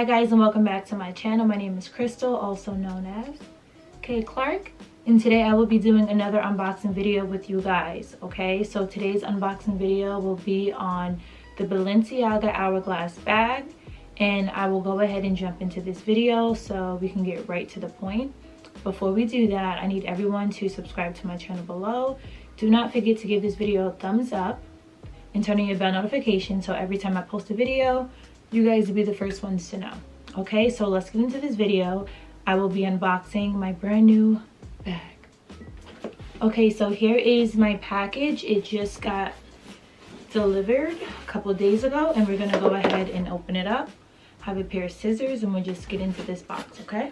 Hi guys, and welcome back to my channel. My name is Crystal, also known as K Clark, and today I will be doing another unboxing video with you guys. Okay, so today's unboxing video will be on the Balenciaga Hourglass bag, and I will go ahead and jump into this video so we can get right to the point. Before we do that, I need everyone to subscribe to my channel below. Do not forget to give this video a thumbs up and turn on your bell notification so every time I post a video, you guys will be the first ones to know. Okay, so let's get into this video. I will be unboxing my brand new bag. Okay, so here is my package. It just got delivered a couple of days ago, and we're gonna go ahead and open it up. Have a pair of scissors, and we'll just get into this box, okay?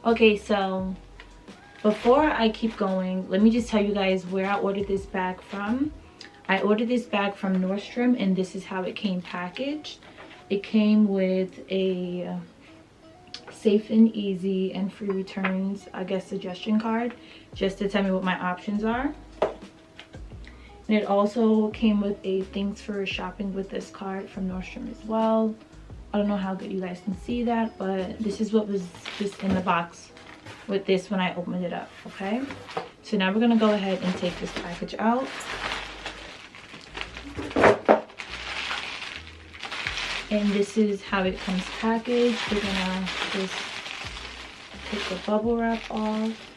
Okay, so before I keep going, let me just tell you guys where I ordered this bag from. I ordered this bag from Nordstrom, and this is how it came packaged. It came with a safe and easy and free returns, I guess, suggestion card, just to tell me what my options are. And it also came with a thanks for shopping with this card from Nordstrom as well. I don't know how good you guys can see that, but this is what was just in the box with this when I opened it up, okay? So now we're gonna go ahead and take this package out. And this is how it comes packaged. We're gonna just take the bubble wrap off.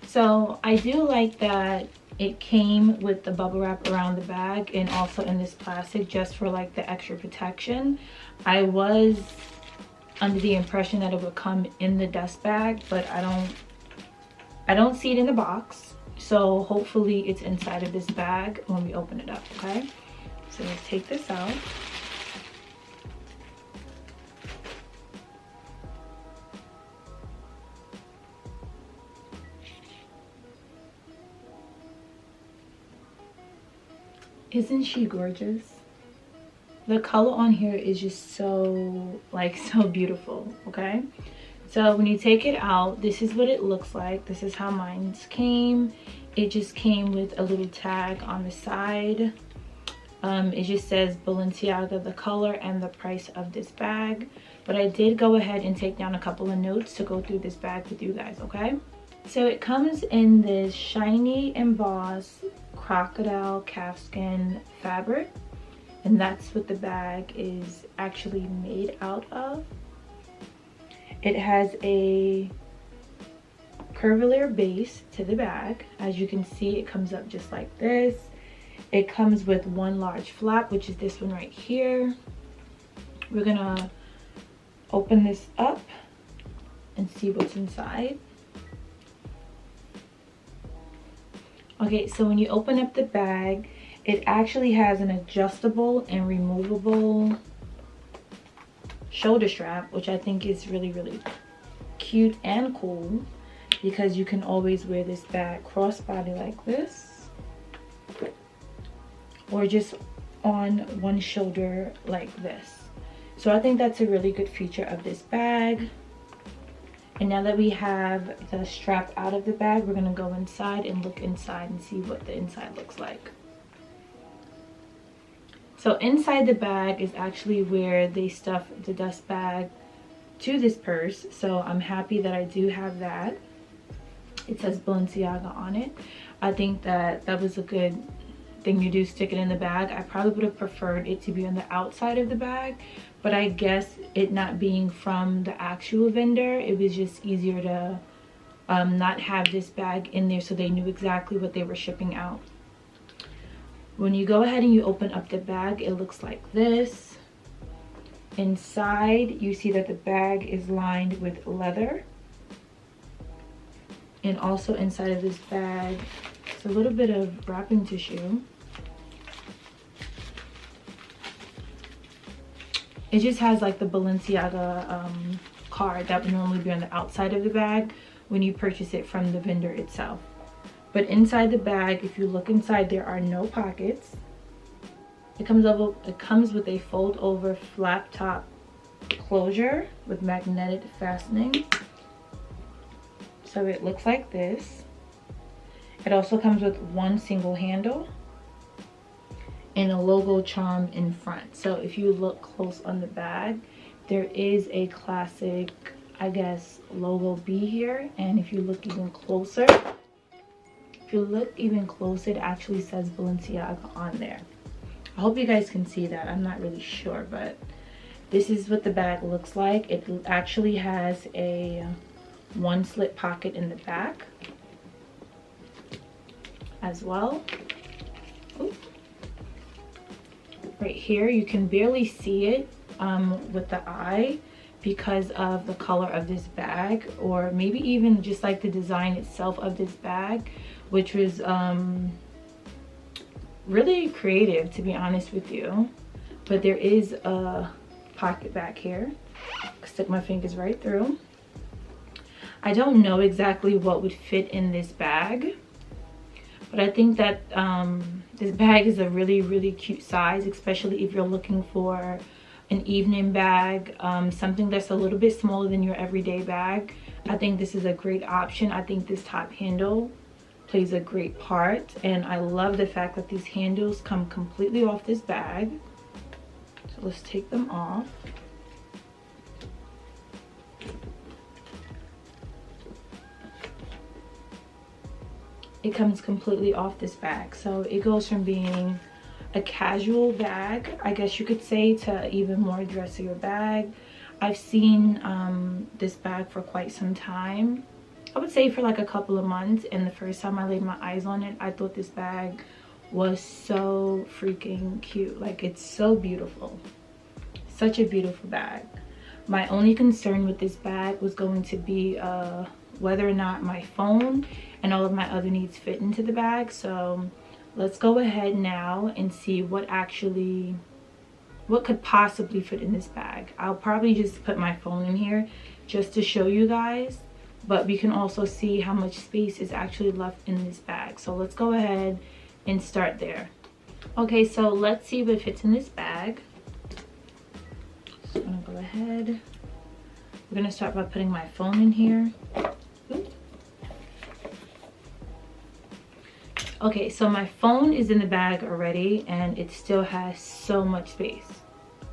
So I do like that it came with the bubble wrap around the bag and also in this plastic just for like the extra protection. I was under the impression that it would come in the dust bag, but I don't see it in the box. So hopefully it's inside of this bag when we open it up, okay? So let's take this out. Isn't she gorgeous? The color on here is just so beautiful, okay? So when you take it out, this is what it looks like. This is how mine came. It just came with a little tag on the side. It just says Balenciaga, the color and the price of this bag. But I did go ahead and take down a couple of notes to go through this bag with you guys, okay? So it comes in this shiny embossed crocodile calfskin fabric, and that's what the bag is actually made out of. It has a curvilier base to the bag. As you can see, it comes up just like this. It comes with one large flap, which is this one right here. We're gonna open this up and see what's inside. Okay, so when you open up the bag, it actually has an adjustable and removable shoulder strap, which I think is really, really cute and cool because you can always wear this bag crossbody like this or just on one shoulder like this. So I think that's a really good feature of this bag. And now that we have the strap out of the bag, we're gonna go inside and look inside and see what the inside looks like. So inside the bag is actually where they stuff the dust bag to this purse. So I'm happy that I do have that. It says Balenciaga on it. I think that was a good thing to do, stick it in the bag. I probably would have preferred it to be on the outside of the bag, but I guess it not being from the actual vendor, it was just easier to not have this bag in there so they knew exactly what they were shipping out. When you go ahead and you open up the bag, it looks like this. Inside, you see that the bag is lined with leather. And also inside of this bag, it's a little bit of wrapping tissue. It just has like the Balenciaga card that would normally be on the outside of the bag when you purchase it from the vendor itself. But inside the bag, if you look inside, there are no pockets. It comes with a fold over flap top closure with magnetic fastening. So it looks like this. It also comes with one single handle and a logo charm in front. So if you look close on the bag, there is a classic, I guess, logo B here. And if you look even closer, it actually says Balenciaga on there. I hope you guys can see that. I'm not really sure, but this is what the bag looks like. It actually has a one slit pocket in the back as well. Ooh. Right here, you can barely see it with the eye because of the color of this bag, or maybe even just like the design itself of this bag, which was really creative, to be honest with you. But there is a pocket back here. Stick my fingers right through. I don't know exactly what would fit in this bag, but I think that this bag is a really cute size, especially if you're looking for an evening bag, something that's a little bit smaller than your everyday bag. I think this is a great option. I think this top handle plays a great part, and I love the fact that these handles come completely off this bag. So let's take them off. It comes completely off this bag, so it goes from being a casual bag, I guess you could say, to even more dressier bag. I've seen this bag for quite some time. I would say for like a couple of months, and the first time I laid my eyes on it, I thought this bag was so freaking cute. Like, it's so beautiful. Such a beautiful bag. My only concern with this bag was going to be whether or not my phone and all of my other needs fit into the bag. So let's go ahead now and see what could possibly fit in this bag. I'll probably just put my phone in here just to show you guys, but we can also see how much space is actually left in this bag. So let's go ahead and start there. Okay, so let's see what fits in this bag. So I'm gonna go ahead. We're gonna start by putting my phone in here. Okay, so my phone is in the bag already, and it still has so much space.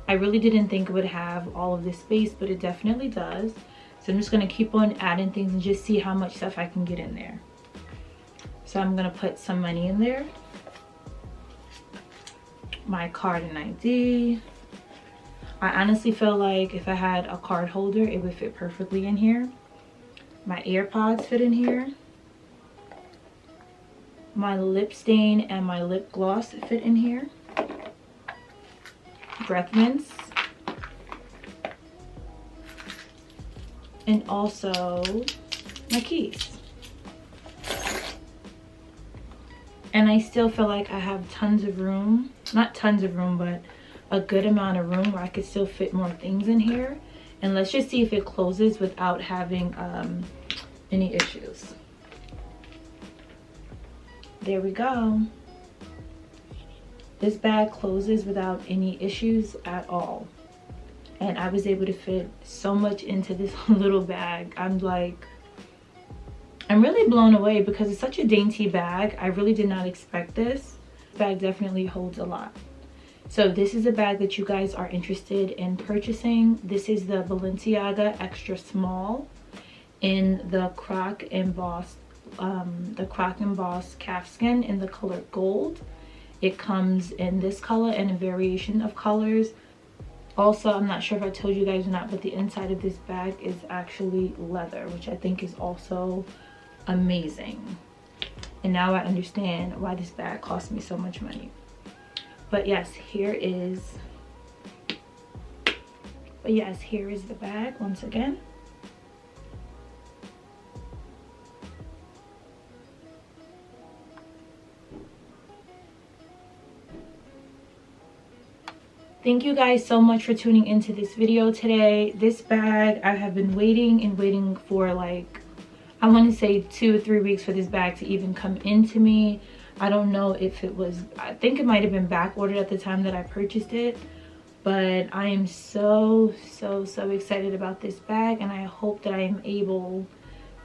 I really didn't think it would have all of this space, but it definitely does. So I'm just gonna keep on adding things and just see how much stuff I can get in there. So I'm gonna put some money in there, my card and ID. I honestly feel like if I had a card holder, it would fit perfectly in here. My AirPods fit in here. My lip stain and my lip gloss fit in here. Breath mints. And also my keys. And I still feel like I have tons of room. Not tons of room, but a good amount of room where I could still fit more things in here. And let's just see if it closes without having any issues. There we go. This bag closes without any issues at all. And I was able to fit so much into this little bag. I'm really blown away because it's such a dainty bag. I really did not expect this. This bag definitely holds a lot. So this is a bag that you guys are interested in purchasing. This is the Balenciaga Extra Small in the croc embossed calfskin in the color gold. It comes in this color and a variation of colors. Also, I'm not sure if I told you guys or not, but the inside of this bag is actually leather, which I think is also amazing. And now I understand why this bag cost me so much money. But yes, here is the bag once again. Thank you guys so much for tuning into this video today. This bag, I have been waiting and waiting for like I want to say 2 or 3 weeks for this bag to even come into me. I don't know if it was, I think it might have been back ordered at the time that I purchased it. But I am so excited about this bag, and I hope that I am able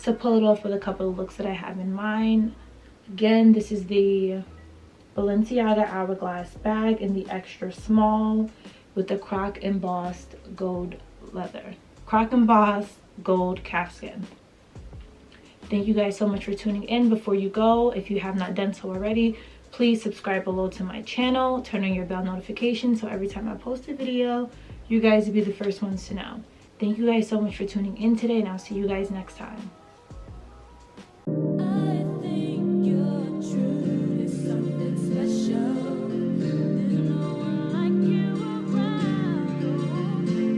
to pull it off with a couple of looks that I have in mind. Again, this is the Balenciaga Hourglass bag in the extra small with the croc embossed gold leather. Croc embossed gold calfskin. Thank you guys so much for tuning in. Before you go, if you have not done so already, please subscribe below to my channel, turn on your bell notification so every time I post a video, you guys will be the first ones to know. Thank you guys so much for tuning in today, and I'll see you guys next time.